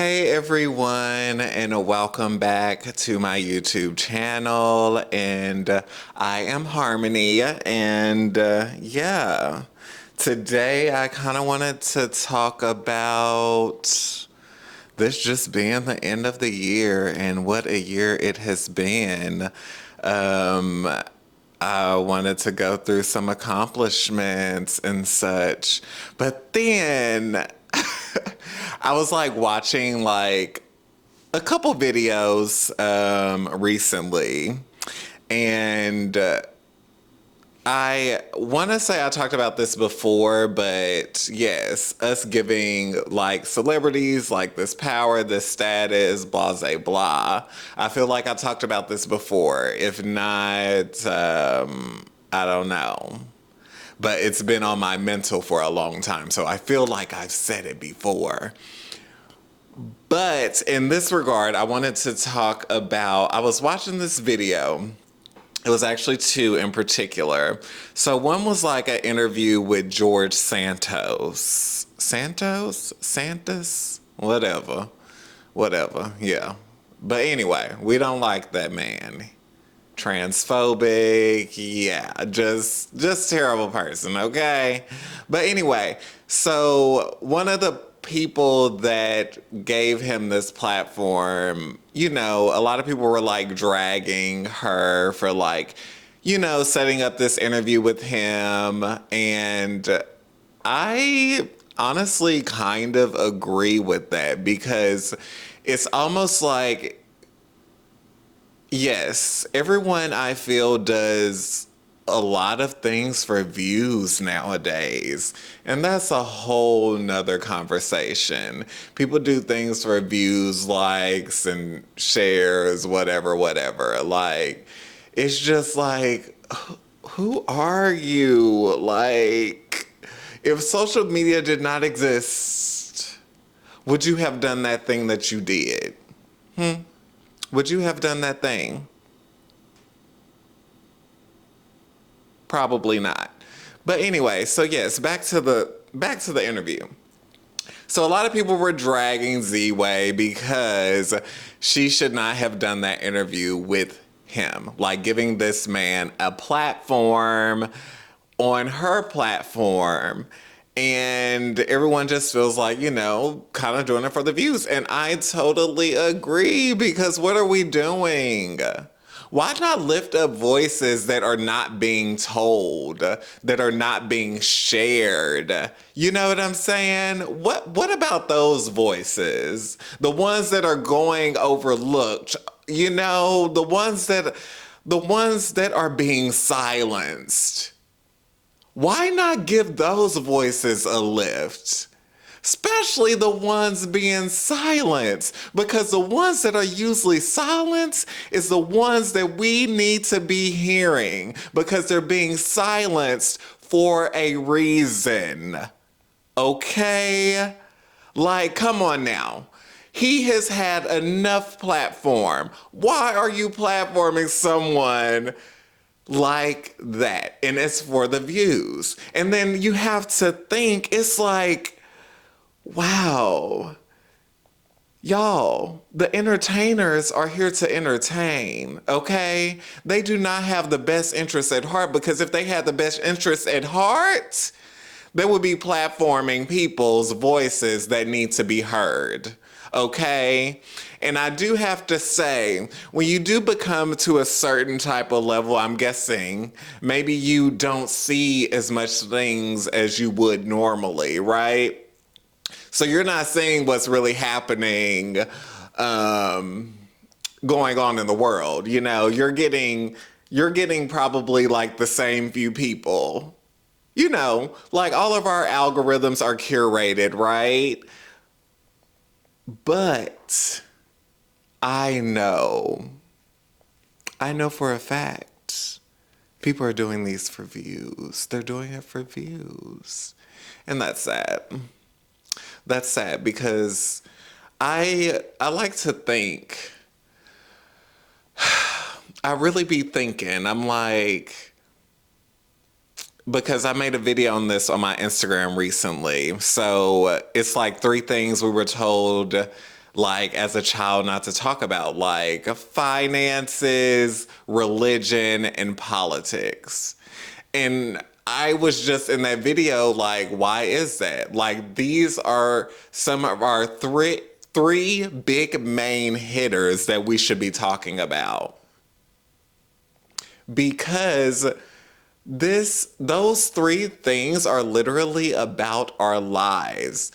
Hey everyone, and welcome back to my YouTube channel. And I am Harmony, and today I kind of wanted to talk about this just being the end of the year and what a year it has been. Um, I wanted to go through some accomplishments and such, but then I was like watching like a couple videos recently, and I want to say I talked about this before, but yes, us giving like celebrities like this power, this status, blah, blah, blah. I feel like I talked about this before. If not, I don't know. But it's been on my mental for a long time, so I feel like I've said it before. But in this regard, I wanted to talk about, I was watching this video. It was actually two in particular. So one was like an interview with George Santos. Santos? Santos? Whatever. Yeah. But anyway, we don't like that man. Transphobic, yeah, just terrible person, okay? But anyway, so one of the people that gave him this platform, a lot of people were like dragging her for like, setting up this interview with him. And I honestly kind of agree with that because it's almost like, yes, everyone I feel does a lot of things for views nowadays. And that's a whole nother conversation. People do things for views, likes, and shares, whatever. Like, it's just like, who are you? Like, if social media did not exist, would you have done that thing that you did? Would you have done that thing? Probably not. But anyway, so yes, back to the interview. So a lot of people were dragging Z-Way because she should not have done that interview with him, like giving this man a platform on her platform. And everyone just feels like, kind of doing it for the views. And I totally agree because what are we doing? Why not lift up voices that are not being told, that are not being shared? You know what I'm saying? What about those voices? The ones that are going overlooked, the ones that are being silenced. Why not give those voices a lift? Especially the ones being silenced, because the ones that are usually silenced is the ones that we need to be hearing because they're being silenced for a reason. Okay? Like, come on now. He has had enough platform. Why are you platforming someone like that? And it's for the views. And then you have to think, it's like, wow, y'all, the entertainers are here to entertain, okay? They do not have the best interests at heart, because if they had the best interests at heart, they would be platforming people's voices that need to be heard, okay? And I do have to say, when you do become to a certain type of level, I'm guessing, maybe you don't see as much things as you would normally, right? So you're not seeing what's really happening, going on in the world. You're getting probably like the same few people. Like all of our algorithms are curated, right? But I know for a fact, people are doing these for views. They're doing it for views. And that's sad. That's sad because I like to think, I really be thinking, I'm like, because I made a video on this on my Instagram recently. So it's like three things we were told like as a child not to talk about, like finances, religion, and politics. And I was just in that video like, why is that? Like, these are some of our three big main hitters that we should be talking about. Because those three things are literally about our lives.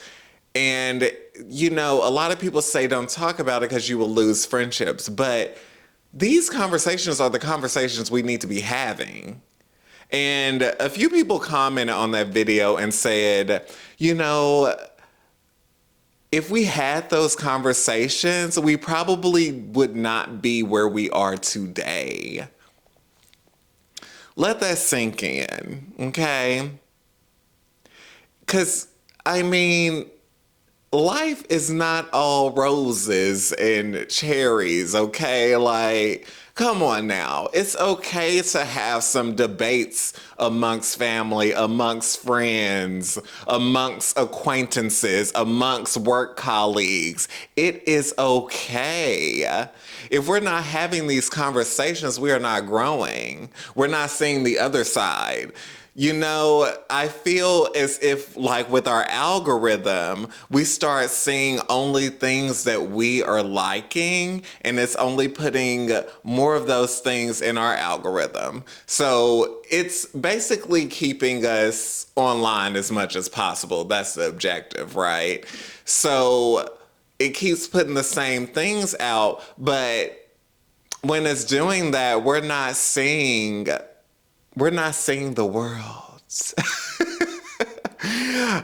And a lot of people say don't talk about it because you will lose friendships, but these conversations are the conversations we need to be having. And a few people commented on that video and said, if we had those conversations, we probably would not be where we are today. Let that sink in, okay? Because, I mean, life is not all roses and cherries, okay? Like, come on now. It's okay to have some debates amongst family, amongst friends, amongst acquaintances, amongst work colleagues. It is okay. If we're not having these conversations, we are not growing. We're not seeing the other side. I feel as if, like with our algorithm, we start seeing only things that we are liking, and it's only putting more of those things in our algorithm. So it's basically keeping us online as much as possible. That's the objective, right? So it keeps putting the same things out, but when it's doing that, we're not seeing the world.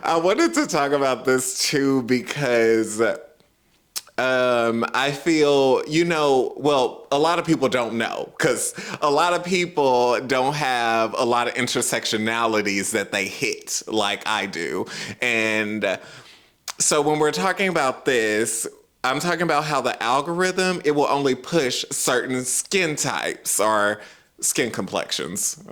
I wanted to talk about this too because I feel, well, a lot of people don't know because a lot of people don't have a lot of intersectionalities that they hit like I do. And so when we're talking about this, I'm talking about how the algorithm, it will only push certain skin types or skin complexions.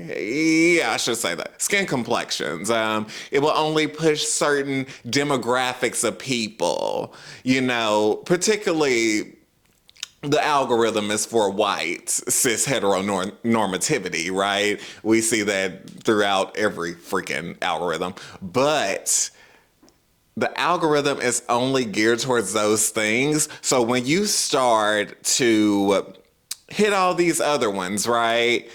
Yeah, I should say that. Skin complexions. It will only push certain demographics of people, particularly the algorithm is for white, cis heteronormativity, right? We see that throughout every freaking algorithm. But the algorithm is only geared towards those things. So when you start to hit all these other ones, right?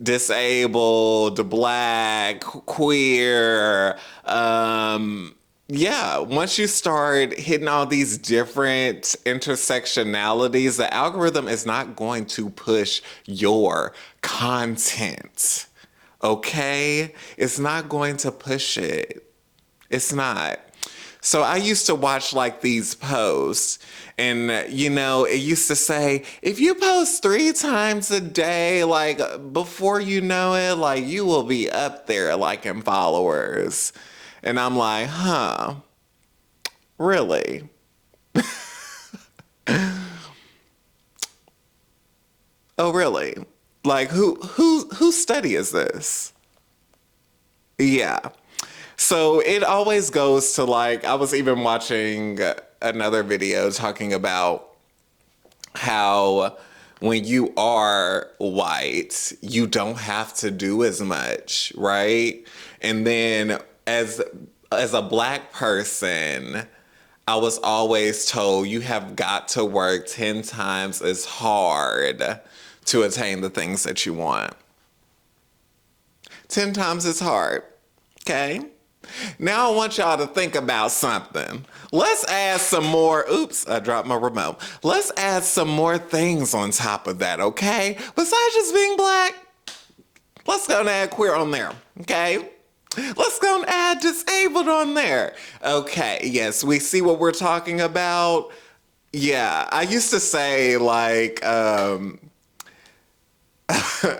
Disabled, black, queer, yeah, once you start hitting all these different intersectionalities, the algorithm is not going to push your content. Okay? It's not going to push it. It's not. So I used to watch like these posts and, it used to say, if you post 3 times a day, like before you know it, like you will be up there like in followers. And I'm like, huh, really? Oh, really? Like whose study is this? Yeah. So it always goes to like, I was even watching another video talking about how when you are white, you don't have to do as much, right? And then as a black person, I was always told you have got to work 10 times as hard to attain the things that you want. 10 times as hard, okay? Now I want y'all to think about something. Let's add some more, oops, I dropped my remote. Let's add some more things on top of that, okay? Besides just being black, let's go and add queer on there, okay? Let's go and add disabled on there. Okay, yes, we see what we're talking about. Yeah, I used to say like,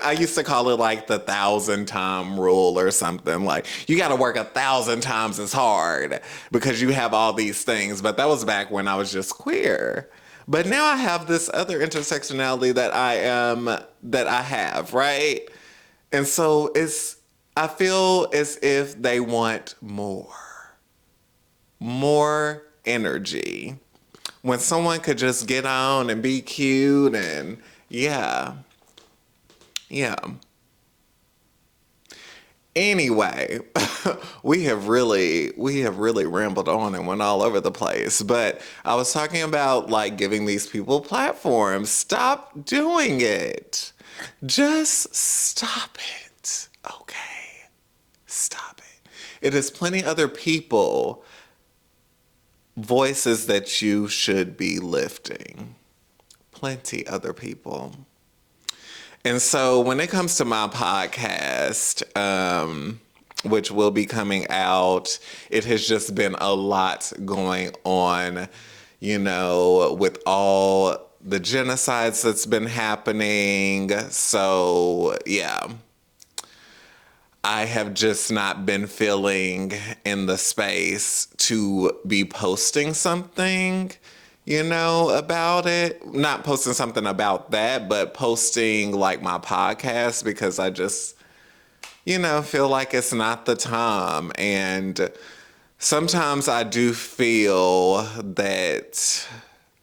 I used to call it like the 1,000-time rule or something. Like, you got to work 1,000 times as hard because you have all these things. But that was back when I was just queer. But now I have this other intersectionality that I have, right? And so I feel as if they want more energy. when someone could just get on and be cute and yeah. Yeah. Anyway, we have really rambled on and went all over the place. But I was talking about like giving these people platforms. Stop doing it. Just stop it. Okay. Stop it. It is plenty other people voices that you should be lifting. Plenty other people. And so when it comes to my podcast, which will be coming out, it has just been a lot going on, with all the genocides that's been happening. So, yeah. I have just not been feeling in the space to be posting something, about it. Not posting something about that, but posting like my podcast because I just, feel like it's not the time. And sometimes I do feel that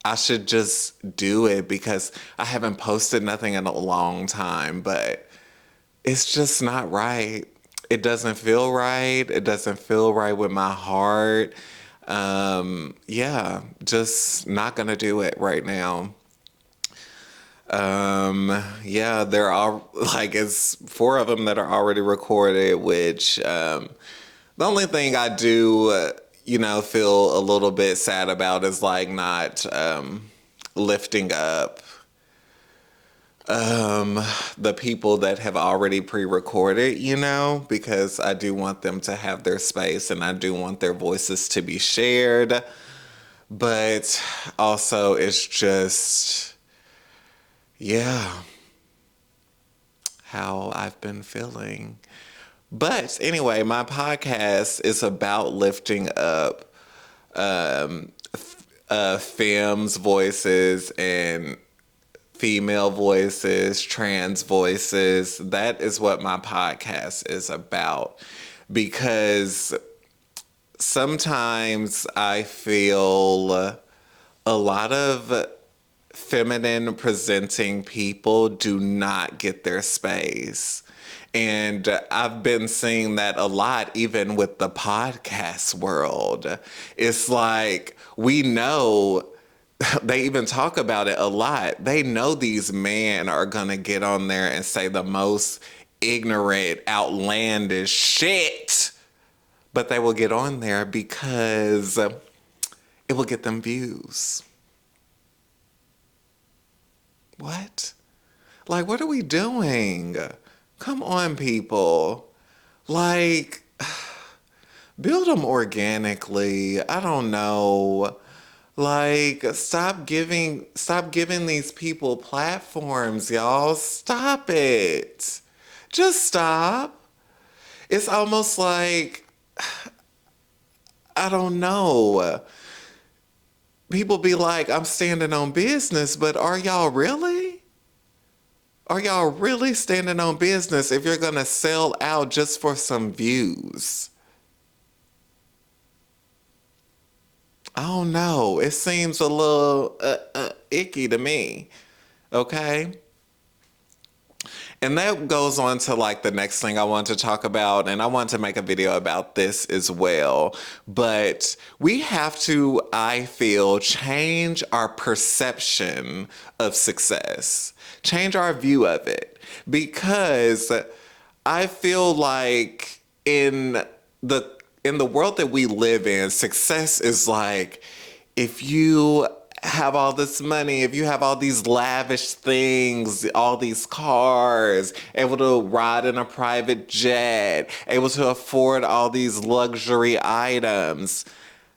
I should just do it because I haven't posted nothing in a long time, but it's just not right. It doesn't feel right. It doesn't feel right with my heart. Yeah, just not gonna do it right now. Yeah, there are like it's four of them that are already recorded, which the only thing I do, feel a little bit sad about is like not lifting up the people that have already pre-recorded, because I do want them to have their space and I do want their voices to be shared. But also it's just, yeah, how I've been feeling. But anyway, my podcast is about lifting up femmes voices and female voices, trans voices. That is what my podcast is about. Because sometimes I feel a lot of feminine presenting people do not get their space. And I've been seeing that a lot, even with the podcast world. It's like, we know, they even talk about it a lot. They know these men are going to get on there and say the most ignorant, outlandish shit. But they will get on there because it will get them views. What? Like, what are we doing? Come on, people. Like, build them organically. I don't know. Like, stop giving these people platforms, y'all. Stop it. Just stop. It's almost like, I don't know. People be like, I'm standing on business, but are y'all really? Are y'all really standing on business if you're gonna sell out just for some views? I don't know. It seems a little icky to me. Okay? And that goes on to like the next thing I want to talk about, and I want to make a video about this as well. But we have to, I feel, change our perception of success, change our view of it, because I feel like in the world that we live in, success is like if you have all this money, if you have all these lavish things, all these cars, able to ride in a private jet, able to afford all these luxury items,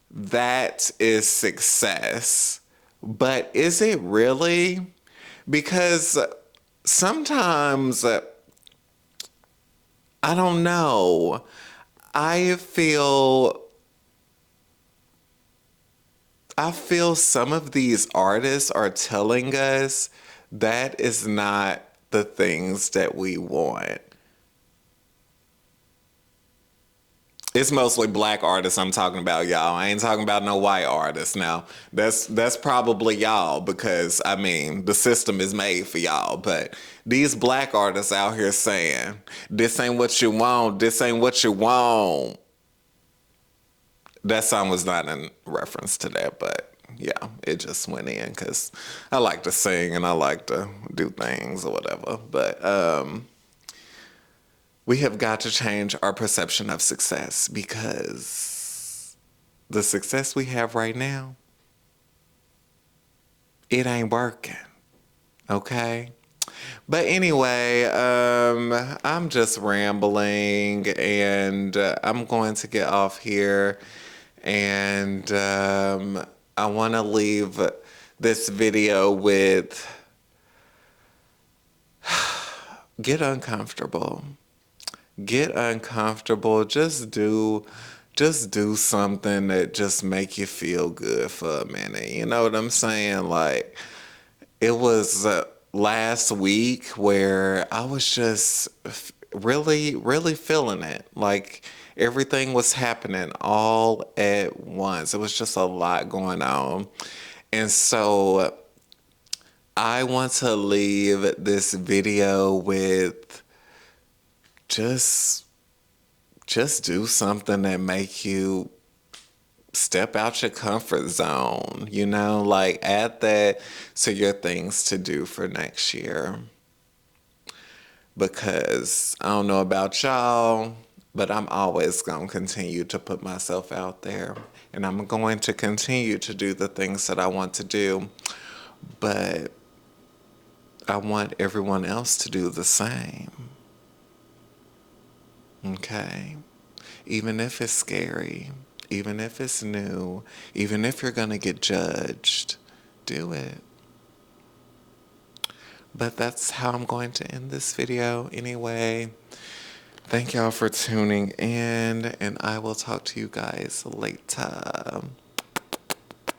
that is success. But is it really? Because sometimes, I don't know. I feel some of these artists are telling us that is not the things that we want. It's mostly black artists I'm talking about, y'all. I ain't talking about no white artists now. That's probably y'all because I mean the system is made for y'all. But these black artists out here saying, this ain't what you want, this ain't what you want. That song was not in reference to that, but yeah, it just went in because I like to sing and I like to do things or whatever. But we have got to change our perception of success because the success we have right now, it ain't working. Okay? But anyway, I'm just rambling and I'm going to get off here. And I want to leave this video with get uncomfortable. Get uncomfortable. Just do something that just make you feel good for a minute. You know what I'm saying? Like it was last week where I was just really, really feeling it. Like everything was happening all at once. It was just a lot going on. And so I want to leave this video with just do something that make you step out your comfort zone, you know, like add that to your things to do for next year. Because I don't know about y'all, but I'm always going to continue to put myself out there. And I'm going to continue to do the things that I want to do. But I want everyone else to do the same. Okay? Even if it's scary, even if it's new, even if you're going to get judged, do it. But that's how I'm going to end this video anyway. Thank y'all for tuning in, and I will talk to you guys later.